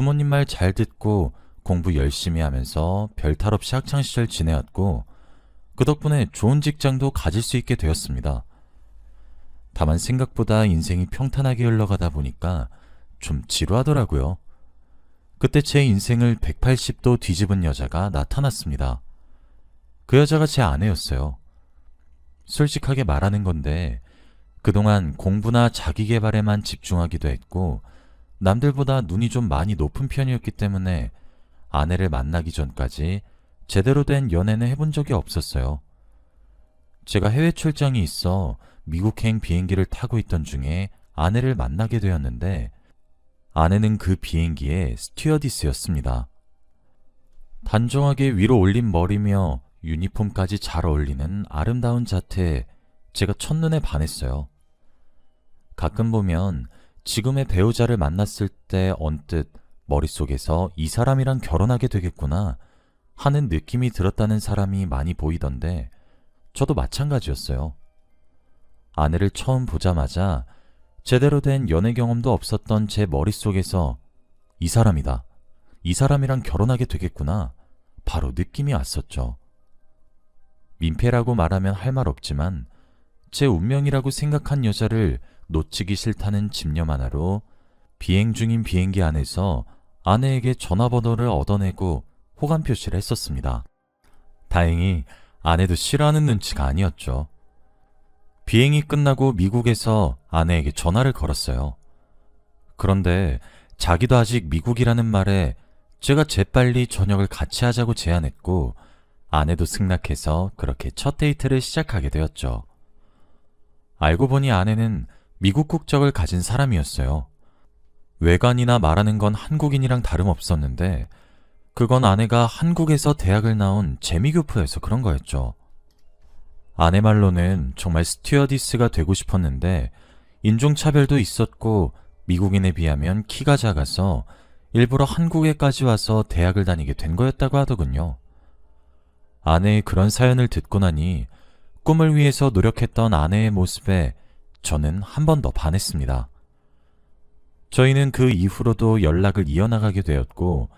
부모님 말 잘 듣고 공부 열심히 하면서 별탈 없이 학창시절 지내왔고 그 덕분에 좋은 직장도 가질 수 있게 되었습니다. 다만 생각보다 인생이 평탄하게 흘러가다 보니까 좀 지루하더라고요. 그때 제 인생을 180도 뒤집은 여자가 나타났습니다. 그 여자가 제 아내였어요. 솔직하게 말하는 건데 그동안 공부나 자기 개발에만 집중하기도 했고 남들보다 눈이 좀 많이 높은 편이었기 때문에 아내를 만나기 전까지 제대로 된 연애는 해본 적이 없었어요. 제가 해외 출장이 있어 미국행 비행기를 타고 있던 중에 아내를 만나게 되었는데 아내는 그 비행기의 스튜어디스였습니다. 단정하게 위로 올린 머리며 유니폼까지 잘 어울리는 아름다운 자태에 제가 첫눈에 반했어요. 가끔 보면 지금의 배우자를 만났을 때 언뜻 머릿속에서 이 사람이랑 결혼하게 되겠구나 하는 느낌이 들었다는 사람이 많이 보이던데 저도 마찬가지였어요. 아내를 처음 보자마자 제대로 된 연애 경험도 없었던 제 머릿속에서 이 사람이다. 이 사람이랑 결혼하게 되겠구나. 바로 느낌이 왔었죠. 민폐라고 말하면 할 말 없지만 제 운명이라고 생각한 여자를 놓치기 싫다는 집념 하나로 비행 중인 비행기 안에서 아내에게 전화번호를 얻어내고 호감 표시를 했었습니다. 다행히 아내도 싫어하는 눈치가 아니었죠. 비행이 끝나고 미국에서 아내에게 전화를 걸었어요. 그런데 자기도 아직 미국이라는 말에 제가 재빨리 저녁을 같이 하자고 제안했고 아내도 승낙해서 그렇게 첫 데이트를 시작하게 되었죠. 알고 보니 아내는 미국 국적을 가진 사람이었어요. 외관이나 말하는 건 한국인이랑 다름없었는데 그건 아내가 한국에서 대학을 나온 재미교포여서 그런 거였죠. 아내 말로는 정말 스튜어디스가 되고 싶었는데 인종차별도 있었고 미국인에 비하면 키가 작아서 일부러 한국에까지 와서 대학을 다니게 된 거였다고 하더군요. 아내의 그런 사연을 듣고 나니 꿈을 위해서 노력했던 아내의 모습에 저는 한 번 더 반했습니다. 저희는 그 이후로도 연락을 이어나가게 되었고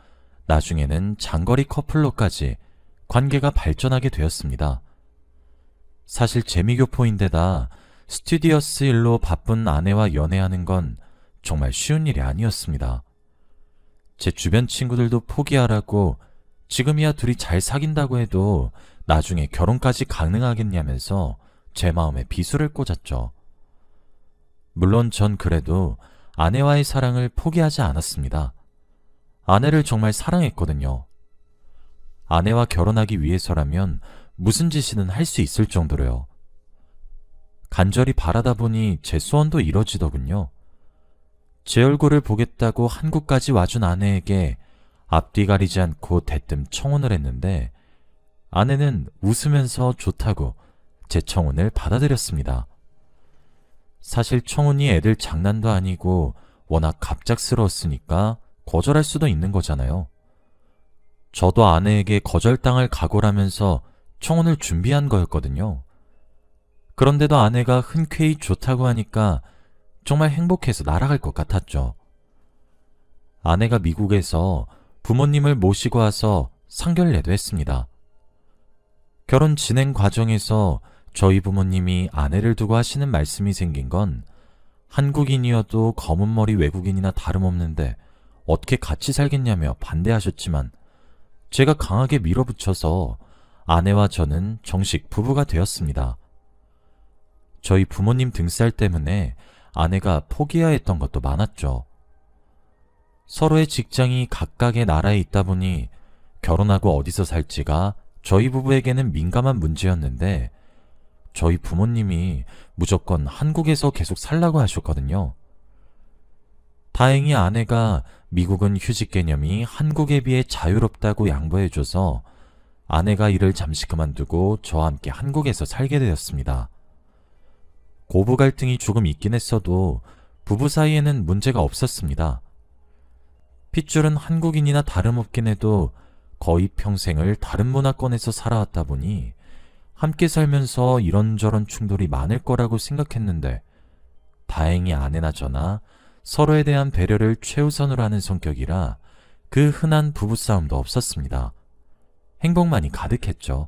나중에는 장거리 커플로까지 관계가 발전하게 되었습니다. 사실 재미교포인데다 스튜디어스 일로 바쁜 아내와 연애하는 건 정말 쉬운 일이 아니었습니다. 제 주변 친구들도 포기하라고 지금이야 둘이 잘 사귄다고 해도 나중에 결혼까지 가능하겠냐면서 제 마음에 비수를 꽂았죠. 물론 전 그래도 아내와의 사랑을 포기하지 않았습니다. 아내를 정말 사랑했거든요. 아내와 결혼하기 위해서라면 무슨 짓이든 할 수 있을 정도로요. 간절히 바라다 보니 제 소원도 이뤄지더군요. 제 얼굴을 보겠다고 한국까지 와준 아내에게 앞뒤 가리지 않고 대뜸 청혼을 했는데 아내는 웃으면서 좋다고 제 청혼을 받아들였습니다. 사실 청혼이 애들 장난도 아니고 워낙 갑작스러웠으니까 거절할 수도 있는 거잖아요. 저도 아내에게 거절당할 각오라면서 청혼을 준비한 거였거든요. 그런데도 아내가 흔쾌히 좋다고 하니까 정말 행복해서 날아갈 것 같았죠. 아내가 미국에서 부모님을 모시고 와서 상견례도 했습니다. 결혼 진행 과정에서 저희 부모님이 아내를 두고 하시는 말씀이 생긴 건 한국인이어도 검은 머리 외국인이나 다름없는데 어떻게 같이 살겠냐며 반대하셨지만 제가 강하게 밀어붙여서 아내와 저는 정식 부부가 되었습니다. 저희 부모님 등살 때문에 아내가 포기해야 했던 것도 많았죠. 서로의 직장이 각각의 나라에 있다 보니 결혼하고 어디서 살지가 저희 부부에게는 민감한 문제였는데 저희 부모님이 무조건 한국에서 계속 살라고 하셨거든요. 다행히 아내가 미국은 휴직 개념이 한국에 비해 자유롭다고 양보해줘서 아내가 일을 잠시 그만두고 저와 함께 한국에서 살게 되었습니다. 고부 갈등이 조금 있긴 했어도 부부 사이에는 문제가 없었습니다. 핏줄은 한국인이나 다름없긴 해도 거의 평생을 다른 문화권에서 살아왔다 보니 함께 살면서 이런저런 충돌이 많을 거라고 생각했는데 다행히 아내나 저나 서로에 대한 배려를 최우선으로 하는 성격이라 그 흔한 부부싸움도 없었습니다. 행복만이 가득했죠.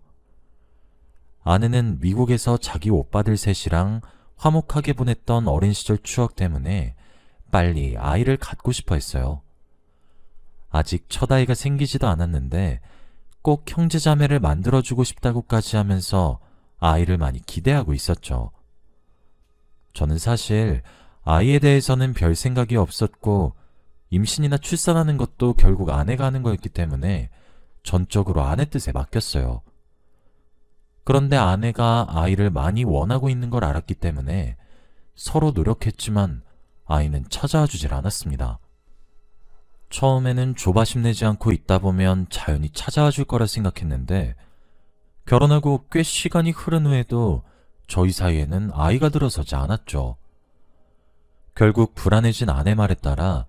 아내는 미국에서 자기 오빠들 셋이랑 화목하게 보냈던 어린 시절 추억 때문에 빨리 아이를 갖고 싶어 했어요. 아직 첫 아이가 생기지도 않았는데 꼭 형제자매를 만들어주고 싶다고까지 하면서 아이를 많이 기대하고 있었죠. 저는 사실 아이에 대해서는 별 생각이 없었고 임신이나 출산하는 것도 결국 아내가 하는 거였기 때문에 전적으로 아내 뜻에 맡겼어요. 그런데 아내가 아이를 많이 원하고 있는 걸 알았기 때문에 서로 노력했지만 아이는 찾아와 주질 않았습니다. 처음에는 조바심 내지 않고 있다 보면 자연히 찾아와 줄 거라 생각했는데 결혼하고 꽤 시간이 흐른 후에도 저희 사이에는 아이가 들어서지 않았죠. 결국 불안해진 아내 말에 따라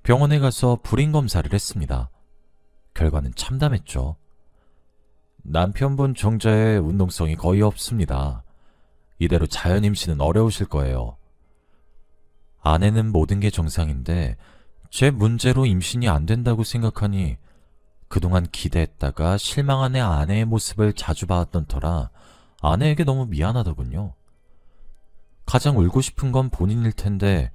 병원에 가서 불임 검사를 했습니다. 결과는 참담했죠. 남편분 정자에 운동성이 거의 없습니다. 이대로 자연 임신은 어려우실 거예요. 아내는 모든 게 정상인데 제 문제로 임신이 안 된다고 생각하니 그동안 기대했다가 실망한 아내의 모습을 자주 봐왔던 터라 아내에게 너무 미안하더군요. 가장 울고 싶은 건 본인일 텐데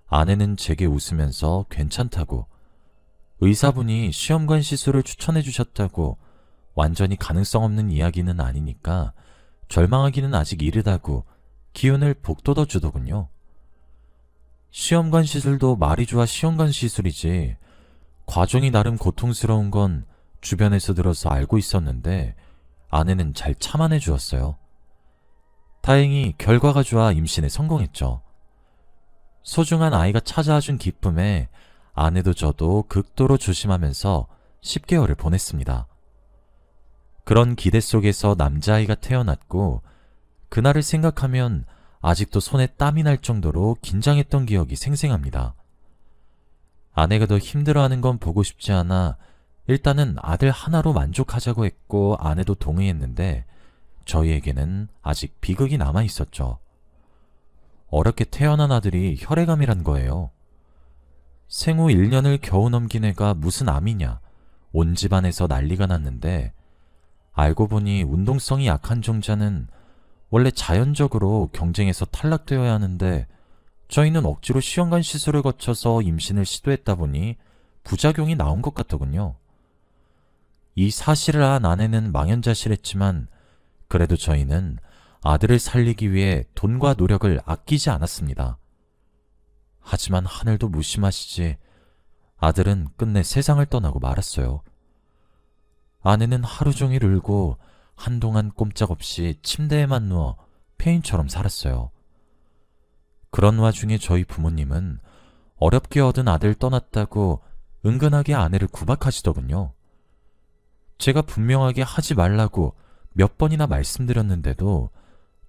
아내는 제게 웃으면서 괜찮다고, 의사분이 시험관 시술을 추천해 주셨다고, 완전히 가능성 없는 이야기는 아니니까 절망하기는 아직 이르다고 기운을 북돋워 주더군요. 시험관 시술도 말이 좋아 시험관 시술이지 과정이 나름 고통스러운 건 주변에서 들어서 알고 있었는데 아내는 잘 참아내 주었어요. 다행히 결과가 좋아 임신에 성공했죠. 소중한 아이가 찾아와준 기쁨에 아내도 저도 극도로 조심하면서 10개월을 보냈습니다. 그런 기대 속에서 남자아이가 태어났고 그날을 생각하면 아직도 손에 땀이 날 정도로 긴장했던 기억이 생생합니다. 아내가 더 힘들어하는 건 보고 싶지 않아 일단은 아들 하나로 만족하자고 했고 아내도 동의했는데 저희에게는 아직 비극이 남아있었죠. 어렵게 태어난 아들이 혈액암이란 거예요. 생후 1년을 겨우 넘긴 애가 무슨 암이냐, 온 집안에서 난리가 났는데 알고 보니 운동성이 약한 종자는 원래 자연적으로 경쟁에서 탈락되어야 하는데 저희는 억지로 시험관 시술을 거쳐서 임신을 시도했다 보니 부작용이 나온 것 같더군요. 이 사실을 안 아내는 망연자실했지만 그래도 저희는 아들을 살리기 위해 돈과 노력을 아끼지 않았습니다. 하지만 하늘도 무심하시지 아들은 끝내 세상을 떠나고 말았어요. 아내는 하루 종일 울고 한동안 꼼짝없이 침대에만 누워 폐인처럼 살았어요. 그런 와중에 저희 부모님은 어렵게 얻은 아들 떠났다고 은근하게 아내를 구박하시더군요. 제가 분명하게 하지 말라고 몇 번이나 말씀드렸는데도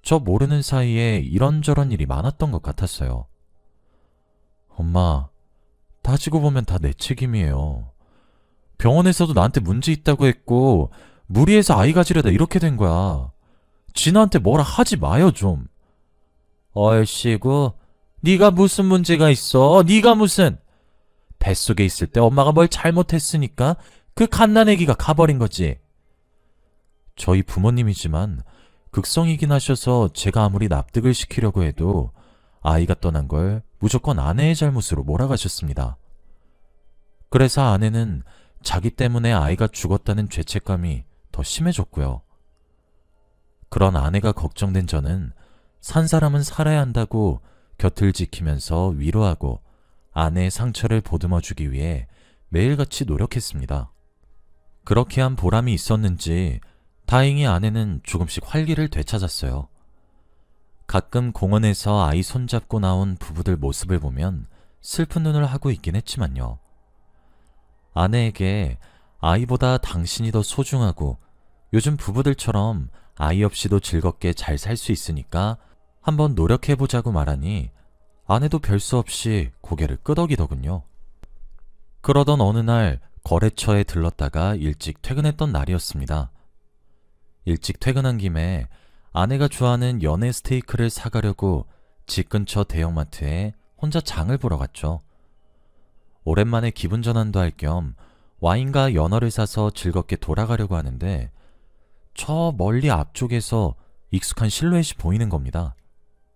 저 모르는 사이에 이런저런 일이 많았던 것 같았어요. 엄마, 따지고 보면 다 내 책임이에요. 병원에서도 나한테 문제 있다고 했고 무리해서 아이 가지려다 이렇게 된 거야. 진아한테 뭐라 하지 마요 좀. 얼씨구, 네가 무슨 문제가 있어? 네가 무슨. 뱃속에 있을 때 엄마가 뭘 잘못했으니까 그 갓난아기가 가버린 거지. 저희 부모님이지만 극성이긴 하셔서 제가 아무리 납득을 시키려고 해도 아이가 떠난 걸 무조건 아내의 잘못으로 몰아가셨습니다. 그래서 아내는 자기 때문에 아이가 죽었다는 죄책감이 더 심해졌고요. 그런 아내가 걱정된 저는 산 사람은 살아야 한다고 곁을 지키면서 위로하고 아내의 상처를 보듬어주기 위해 매일같이 노력했습니다. 그렇게 한 보람이 있었는지 다행히 아내는 조금씩 활기를 되찾았어요. 가끔 공원에서 아이 손잡고 나온 부부들 모습을 보면 슬픈 눈을 하고 있긴 했지만요. 아내에게 아이보다 당신이 더 소중하고 요즘 부부들처럼 아이 없이도 즐겁게 잘 살 수 있으니까 한번 노력해보자고 말하니 아내도 별 수 없이 고개를 끄덕이더군요. 그러던 어느 날 거래처에 들렀다가 일찍 퇴근했던 날이었습니다. 일찍 퇴근한 김에 아내가 좋아하는 연해 스테이크를 사가려고 집 근처 대형마트에 혼자 장을 보러 갔죠. 오랜만에 기분 전환도 할 겸 와인과 연어를 사서 즐겁게 돌아가려고 하는데 저 멀리 앞쪽에서 익숙한 실루엣이 보이는 겁니다.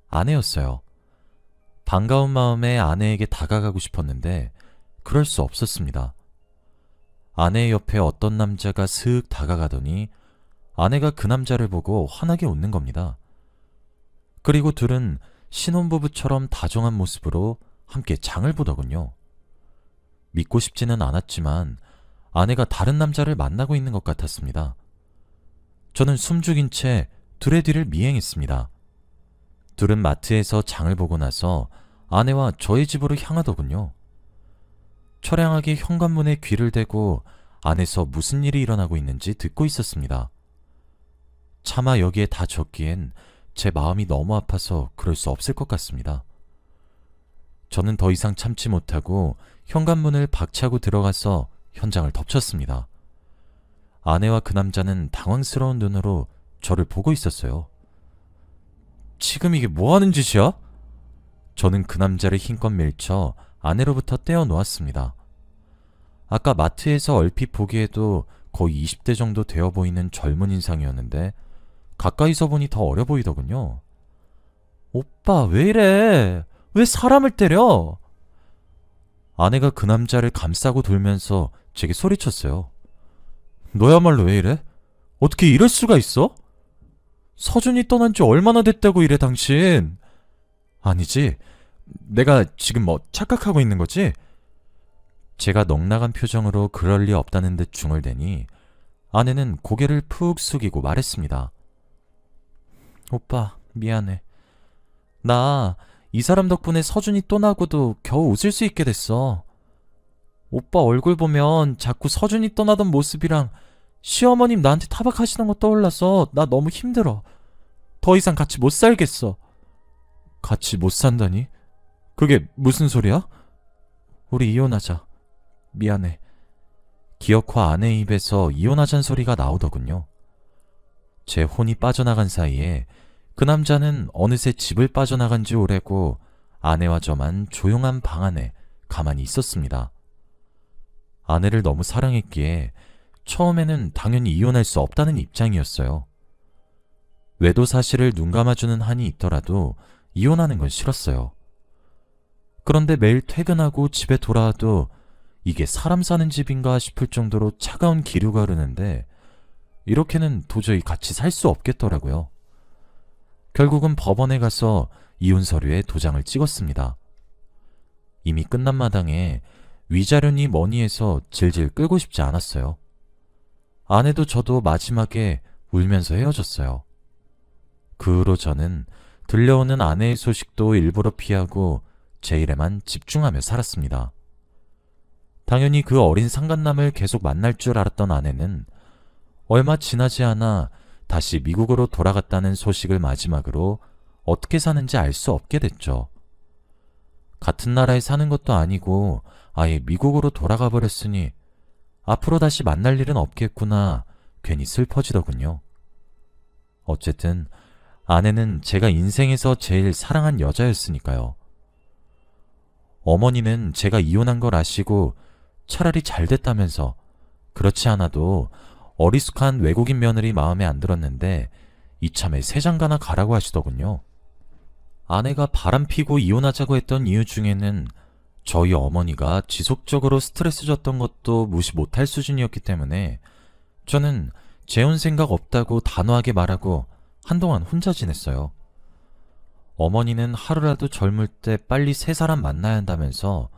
아내였어요. 반가운 마음에 아내에게 다가가고 싶었는데 그럴 수 없었습니다. 아내의 옆에 어떤 남자가 스윽 다가가더니 아내가 그 남자를 보고 환하게 웃는 겁니다. 그리고 둘은 신혼부부처럼 다정한 모습으로 함께 장을 보더군요. 믿고 싶지는 않았지만 아내가 다른 남자를 만나고 있는 것 같았습니다. 저는 숨죽인 채 둘의 뒤를 미행했습니다. 둘은 마트에서 장을 보고 나서 아내와 저의 집으로 향하더군요. 처량하게 현관문에 귀를 대고 안에서 무슨 일이 일어나고 있는지 듣고 있었습니다. 차마 여기에 다 적기엔 제 마음이 너무 아파서 그럴 수 없을 것 같습니다. 저는 더 이상 참지 못하고 현관문을 박차고 들어가서 현장을 덮쳤습니다. 아내와 그 남자는 당황스러운 눈으로 저를 보고 있었어요. 지금 이게 뭐 하는 짓이야? 저는 그 남자를 힘껏 밀쳐 아내로부터 떼어놓았습니다. 아까 마트에서 얼핏 보기에도 거의 20대 정도 되어 보이는 젊은 인상이었는데 가까이서 보니 더 어려 보이더군요. 오빠, 왜 이래? 왜 사람을 때려? 아내가 그 남자를 감싸고 돌면서 제게 소리쳤어요. 너야말로 왜 이래? 어떻게 이럴 수가 있어? 서준이 떠난 지 얼마나 됐다고 이래, 당신? 아니지, 내가 지금 뭐 착각하고 있는 거지? 제가 넉나간 표정으로 그럴 리 없다는 듯 중얼대니 아내는 고개를 푹 숙이고 말했습니다. 오빠, 미안해. 나 이 사람 덕분에 서준이 떠나고도 겨우 웃을 수 있게 됐어. 오빠 얼굴 보면 자꾸 서준이 떠나던 모습이랑 시어머님 나한테 타박하시는 거 떠올라서 나 너무 힘들어. 더 이상 같이 못 살겠어. 같이 못 산다니? 그게 무슨 소리야? 우리 이혼하자. 미안해. 기어코 아내의 입에서 이혼하자는 소리가 나오더군요. 제 혼이 빠져나간 사이에 그 남자는 어느새 집을 빠져나간 지 오래고 아내와 저만 조용한 방 안에 가만히 있었습니다. 아내를 너무 사랑했기에 처음에는 당연히 이혼할 수 없다는 입장이었어요. 외도 사실을 눈 감아주는 한이 있더라도 이혼하는 건 싫었어요. 그런데 매일 퇴근하고 집에 돌아와도 이게 사람 사는 집인가 싶을 정도로 차가운 기류가 흐르는데 이렇게는 도저히 같이 살 수 없겠더라고요. 결국은 법원에 가서 이혼 서류에 도장을 찍었습니다. 이미 끝난 마당에 위자료니 뭐니 해서 질질 끌고 싶지 않았어요. 아내도 저도 마지막에 울면서 헤어졌어요. 그 후로 저는 들려오는 아내의 소식도 일부러 피하고 제 일에만 집중하며 살았습니다. 당연히 그 어린 상간남을 계속 만날 줄 알았던 아내는 얼마 지나지 않아 다시 미국으로 돌아갔다는 소식을 마지막으로 어떻게 사는지 알 수 없게 됐죠. 같은 나라에 사는 것도 아니고 아예 미국으로 돌아가 버렸으니 앞으로 다시 만날 일은 없겠구나 괜히 슬퍼지더군요. 어쨌든 아내는 제가 인생에서 제일 사랑한 여자였으니까요. 어머니는 제가 이혼한 걸 아시고 차라리 잘 됐다면서 그렇지 않아도 어리숙한 외국인 며느리 마음에 안 들었는데 이참에 새 장가나 가라고 하시더군요. 아내가 바람피고 이혼하자고 했던 이유 중에는 저희 어머니가 지속적으로 스트레스 줬던 것도 무시 못할 수준이었기 때문에 저는 재혼 생각 없다고 단호하게 말하고 한동안 혼자 지냈어요. 어머니는 하루라도 젊을 때 빨리 새 사람 만나야 한다면서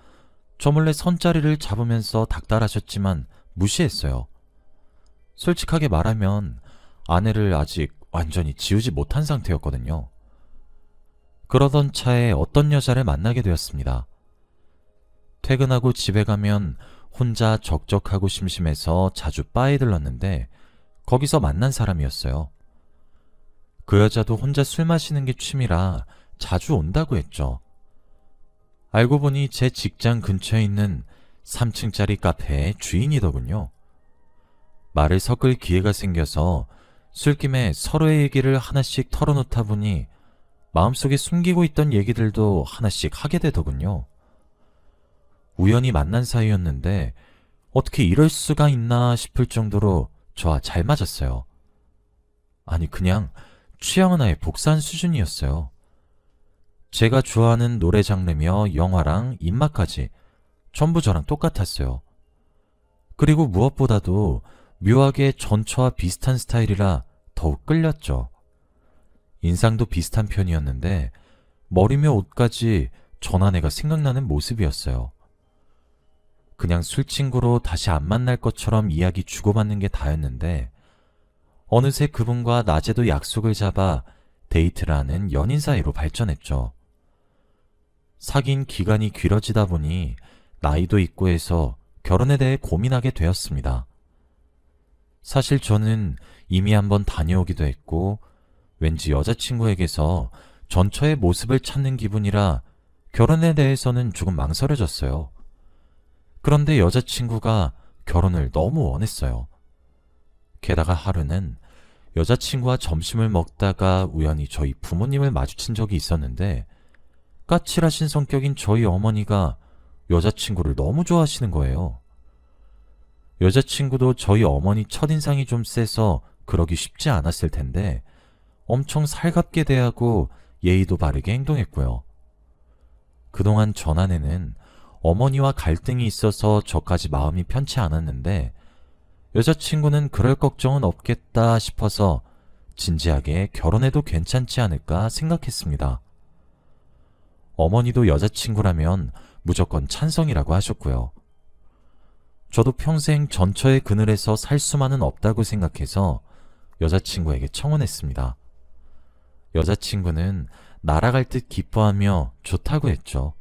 저 몰래 선자리를 잡으면서 닥달하셨지만 무시했어요. 솔직하게 말하면 아내를 아직 완전히 지우지 못한 상태였거든요. 그러던 차에 어떤 여자를 만나게 되었습니다. 퇴근하고 집에 가면 혼자 적적하고 심심해서 자주 바에 들렀는데 거기서 만난 사람이었어요. 그 여자도 혼자 술 마시는 게 취미라 자주 온다고 했죠. 알고 보니 제 직장 근처에 있는 3층짜리 카페의 주인이더군요. 말을 섞을 기회가 생겨서 술김에 서로의 얘기를 하나씩 털어놓다 보니 마음속에 숨기고 있던 얘기들도 하나씩 하게 되더군요. 우연히 만난 사이였는데 어떻게 이럴 수가 있나 싶을 정도로 저와 잘 맞았어요. 아니, 그냥 취향은 아예 복사한 수준이었어요. 제가 좋아하는 노래 장르며 영화랑 입맛까지 전부 저랑 똑같았어요. 그리고 무엇보다도 묘하게 전처와 비슷한 스타일이라 더욱 끌렸죠. 인상도 비슷한 편이었는데 머리며 옷까지 전한 애가 생각나는 모습이었어요. 그냥 술친구로 다시 안 만날 것처럼 이야기 주고받는 게 다였는데 어느새 그분과 낮에도 약속을 잡아 데이트를 하는 연인 사이로 발전했죠. 사귄 기간이 길어지다 보니 나이도 있고 해서 결혼에 대해 고민하게 되었습니다. 사실 저는 이미 한번 다녀오기도 했고 왠지 여자친구에게서 전처의 모습을 찾는 기분이라 결혼에 대해서는 조금 망설여졌어요. 그런데 여자친구가 결혼을 너무 원했어요. 게다가 하루는 여자친구와 점심을 먹다가 우연히 저희 부모님을 마주친 적이 있었는데 까칠하신 성격인 저희 어머니가 여자친구를 너무 좋아하시는 거예요. 여자친구도 저희 어머니 첫인상이 좀 세서 그러기 쉽지 않았을 텐데 엄청 살갑게 대하고 예의도 바르게 행동했고요. 그동안 전한에는 어머니와 갈등이 있어서 저까지 마음이 편치 않았는데 여자친구는 그럴 걱정은 없겠다 싶어서 진지하게 결혼해도 괜찮지 않을까 생각했습니다. 어머니도 여자친구라면 무조건 찬성이라고 하셨고요. 저도 평생 전처의 그늘에서 살 수만은 없다고 생각해서 여자친구에게 청혼했습니다. 여자친구는 날아갈 듯 기뻐하며 좋다고 했죠.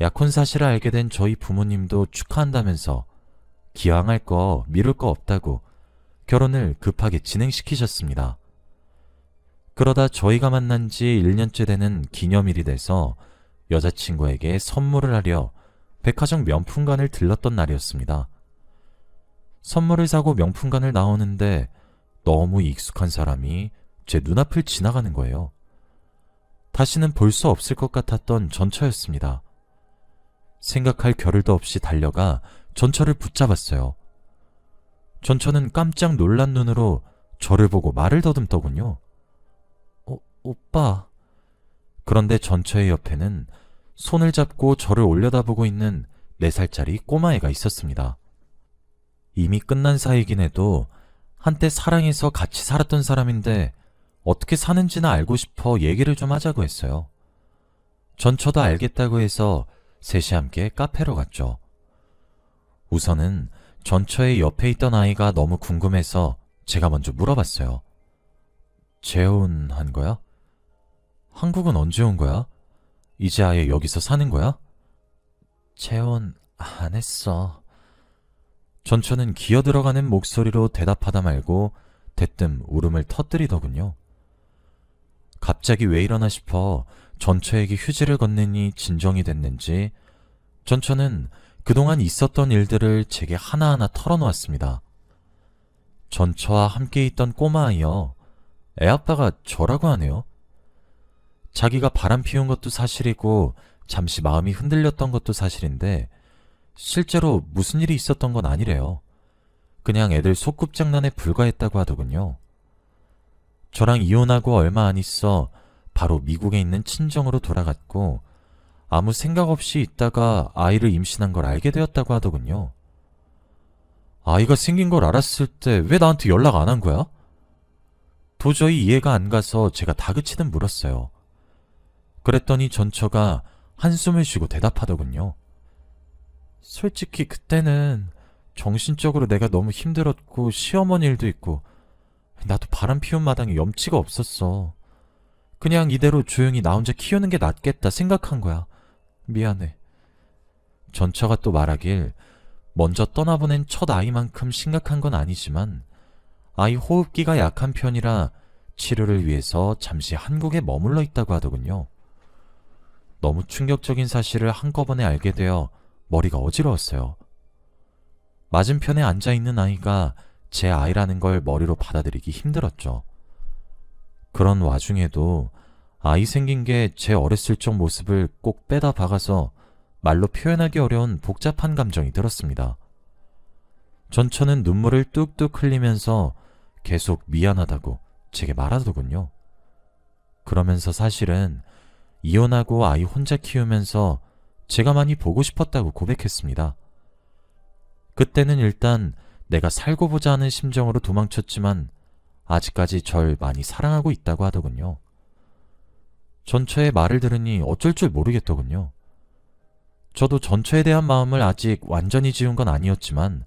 약혼 사실을 알게 된 저희 부모님도 축하한다면서 기왕할 거 미룰 거 없다고 결혼을 급하게 진행시키셨습니다. 그러다 저희가 만난 지 1년째 되는 기념일이 돼서 여자친구에게 선물을 하려 백화점 명품관을 들렀던 날이었습니다. 선물을 사고 명품관을 나오는데 너무 익숙한 사람이 제 눈앞을 지나가는 거예요. 다시는 볼 수 없을 것 같았던 전처였습니다. 생각할 겨를도 없이 달려가 전처를 붙잡았어요. 전처는 깜짝 놀란 눈으로 저를 보고 말을 더듬더군요. 오빠. 그런데 전처의 옆에는 손을 잡고 저를 올려다보고 있는 4살짜리 꼬마애가 있었습니다. 이미 끝난 사이긴 해도 한때 사랑해서 같이 살았던 사람인데 어떻게 사는지나 알고 싶어 얘기를 좀 하자고 했어요. 전처도 알겠다고 해서 셋이 함께 카페로 갔죠. 우선은 전처의 옆에 있던 아이가 너무 궁금해서 제가 먼저 물어봤어요. 재혼한 거야? 한국은 언제 온 거야? 이제 아예 여기서 사는 거야? 재혼 안 했어. 전처는 기어들어가는 목소리로 대답하다 말고 대뜸 울음을 터뜨리더군요. 갑자기 왜 이러나 싶어 전처에게 휴지를 건네니 진정이 됐는지 전처는 그동안 있었던 일들을 제게 하나하나 털어놓았습니다. 전처와 함께 있던 꼬마아이여, 애아빠가 저라고 하네요. 자기가 바람 피운 것도 사실이고 잠시 마음이 흔들렸던 것도 사실인데 실제로 무슨 일이 있었던 건 아니래요. 그냥 애들 소꿉장난에 불과했다고 하더군요. 저랑 이혼하고 얼마 안 있어 바로 미국에 있는 친정으로 돌아갔고 아무 생각 없이 있다가 아이를 임신한 걸 알게 되었다고 하더군요. 아이가 생긴 걸 알았을 때 왜 나한테 연락 안 한 거야? 도저히 이해가 안 가서 제가 다그치듯 물었어요. 그랬더니 전처가 한숨을 쉬고 대답하더군요. 솔직히 그때는 정신적으로 내가 너무 힘들었고 시어머니 일도 있고 나도 바람 피운 마당에 염치가 없었어. 그냥 이대로 조용히 나 혼자 키우는 게 낫겠다 생각한 거야. 미안해. 전처가 또 말하길 먼저 떠나보낸 첫 아이만큼 심각한 건 아니지만 아이 호흡기가 약한 편이라 치료를 위해서 잠시 한국에 머물러 있다고 하더군요. 너무 충격적인 사실을 한꺼번에 알게 되어 머리가 어지러웠어요. 맞은편에 앉아있는 아이가 제 아이라는 걸 머리로 받아들이기 힘들었죠. 그런 와중에도 아이 생긴 게 제 어렸을 적 모습을 꼭 빼다 박아서 말로 표현하기 어려운 복잡한 감정이 들었습니다. 전처는 눈물을 뚝뚝 흘리면서 계속 미안하다고 제게 말하더군요. 그러면서 사실은 이혼하고 아이 혼자 키우면서 제가 많이 보고 싶었다고 고백했습니다. 그때는 일단 내가 살고 보자 하는 심정으로 도망쳤지만 아직까지 절 많이 사랑하고 있다고 하더군요. 전처의 말을 들으니 어쩔 줄 모르겠더군요. 저도 전처에 대한 마음을 아직 완전히 지운 건 아니었지만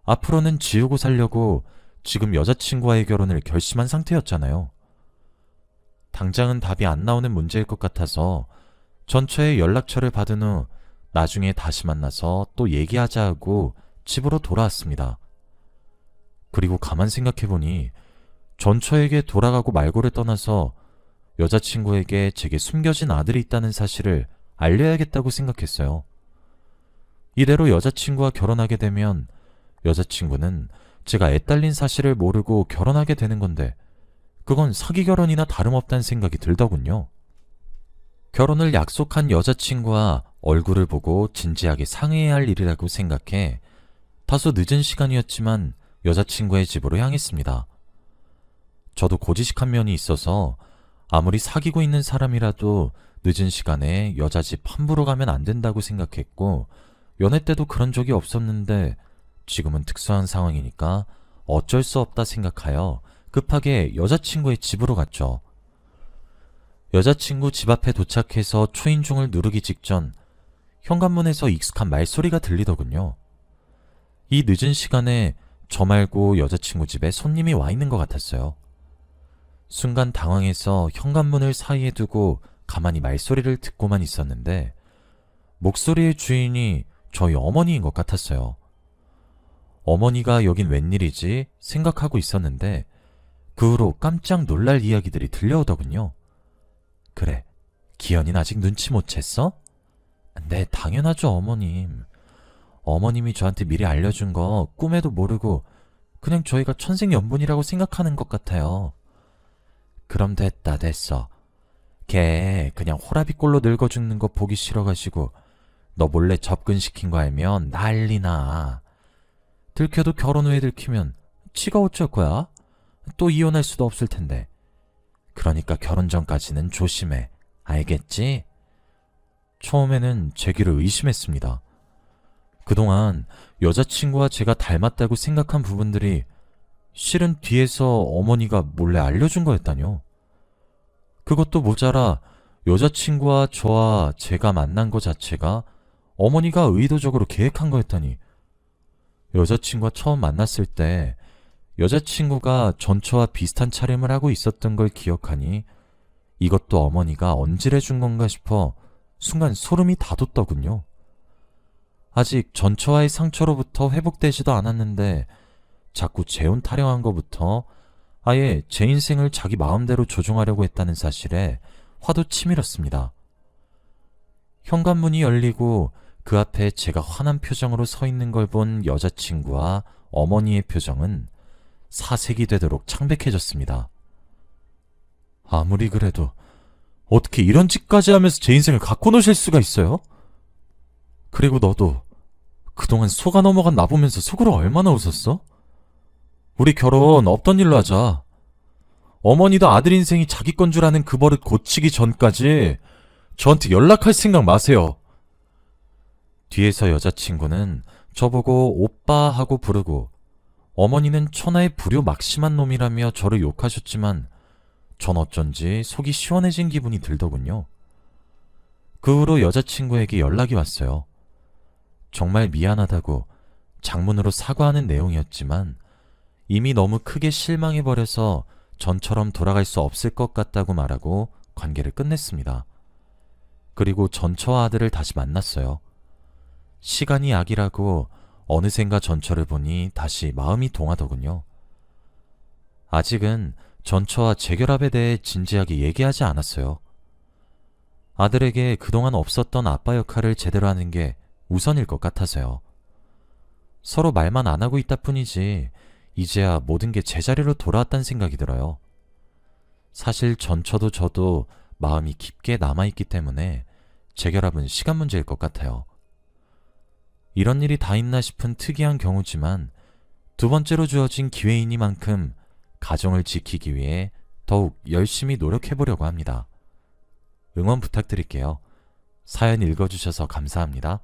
앞으로는 지우고 살려고 지금 여자친구와의 결혼을 결심한 상태였잖아요. 당장은 답이 안 나오는 문제일 것 같아서 전처의 연락처를 받은 후 나중에 다시 만나서 또 얘기하자 하고 집으로 돌아왔습니다. 그리고 가만 생각해보니 전처에게 돌아가고 말고를 떠나서 여자친구에게 제게 숨겨진 아들이 있다는 사실을 알려야겠다고 생각했어요. 이대로 여자친구와 결혼하게 되면 여자친구는 제가 애 딸린 사실을 모르고 결혼하게 되는 건데 그건 사기 결혼이나 다름없다는 생각이 들더군요. 결혼을 약속한 여자친구와 얼굴을 보고 진지하게 상의해야 할 일이라고 생각해 다소 늦은 시간이었지만 여자친구의 집으로 향했습니다. 저도 고지식한 면이 있어서 아무리 사귀고 있는 사람이라도 늦은 시간에 여자 집 함부로 가면 안 된다고 생각했고 연애 때도 그런 적이 없었는데 지금은 특수한 상황이니까 어쩔 수 없다 생각하여 급하게 여자친구의 집으로 갔죠. 여자친구 집 앞에 도착해서 초인종을 누르기 직전 현관문에서 익숙한 말소리가 들리더군요. 이 늦은 시간에 저 말고 여자친구 집에 손님이 와 있는 것 같았어요. 순간 당황해서 현관문을 사이에 두고 가만히 말소리를 듣고만 있었는데 목소리의 주인이 저희 어머니인 것 같았어요. 어머니가 여긴 웬일이지 생각하고 있었는데 그 후로 깜짝 놀랄 이야기들이 들려오더군요. 그래, 기현이는 아직 눈치 못 챘어? 네, 당연하죠, 어머님. 어머님이 저한테 미리 알려준 거 꿈에도 모르고 그냥 저희가 천생연분이라고 생각하는 것 같아요. 그럼 됐어. 걔 그냥 호라비꼴로 늙어 죽는 거 보기 싫어가지고 너 몰래 접근시킨 거 알면 난리나. 들켜도 결혼 후에 들키면 지가 어쩔 거야? 또 이혼할 수도 없을 텐데. 그러니까 결혼 전까지는 조심해. 알겠지? 처음에는 제 귀를 의심했습니다. 그동안 여자친구와 제가 닮았다고 생각한 부분들이 실은 뒤에서 어머니가 몰래 알려준 거였다뇨. 그것도 모자라 여자친구와 저와 제가 만난 거 자체가 어머니가 의도적으로 계획한 거였다니. 여자친구와 처음 만났을 때 여자친구가 전처와 비슷한 차림을 하고 있었던 걸 기억하니 이것도 어머니가 언질해준 건가 싶어 순간 소름이 다 돋더군요. 아직 전처와의 상처로부터 회복되지도 않았는데 자꾸 재혼 타령한 것부터 아예 제 인생을 자기 마음대로 조종하려고 했다는 사실에 화도 치밀었습니다. 현관문이 열리고 그 앞에 제가 화난 표정으로 서 있는 걸 본 여자친구와 어머니의 표정은 사색이 되도록 창백해졌습니다. 아무리 그래도 어떻게 이런 짓까지 하면서 제 인생을 갖고 노실 수가 있어요? 그리고 너도 그동안 속아 넘어간 나 보면서 속으로 얼마나 웃었어? 우리 결혼 없던 일로 하자. 어머니도 아들 인생이 자기 건 줄 아는 그 버릇 고치기 전까지 저한테 연락할 생각 마세요. 뒤에서 여자친구는 저보고 오빠 하고 부르고 어머니는 천하의 불효 막심한 놈이라며 저를 욕하셨지만 전 어쩐지 속이 시원해진 기분이 들더군요. 그 후로 여자친구에게 연락이 왔어요. 정말 미안하다고 장문으로 사과하는 내용이었지만 이미 너무 크게 실망해버려서 전처럼 돌아갈 수 없을 것 같다고 말하고 관계를 끝냈습니다. 그리고 전처와 아들을 다시 만났어요. 시간이 약이라고 어느샌가 전처를 보니 다시 마음이 동하더군요. 아직은 전처와 재결합에 대해 진지하게 얘기하지 않았어요. 아들에게 그동안 없었던 아빠 역할을 제대로 하는 게 우선일 것 같아서요. 서로 말만 안 하고 있다 뿐이지 이제야 모든 게 제자리로 돌아왔다는 생각이 들어요. 사실 전처도 저도 마음이 깊게 남아있기 때문에 재결합은 시간 문제일 것 같아요. 이런 일이 다 있나 싶은 특이한 경우지만 두 번째로 주어진 기회이니만큼 가정을 지키기 위해 더욱 열심히 노력해보려고 합니다. 응원 부탁드릴게요. 사연 읽어주셔서 감사합니다.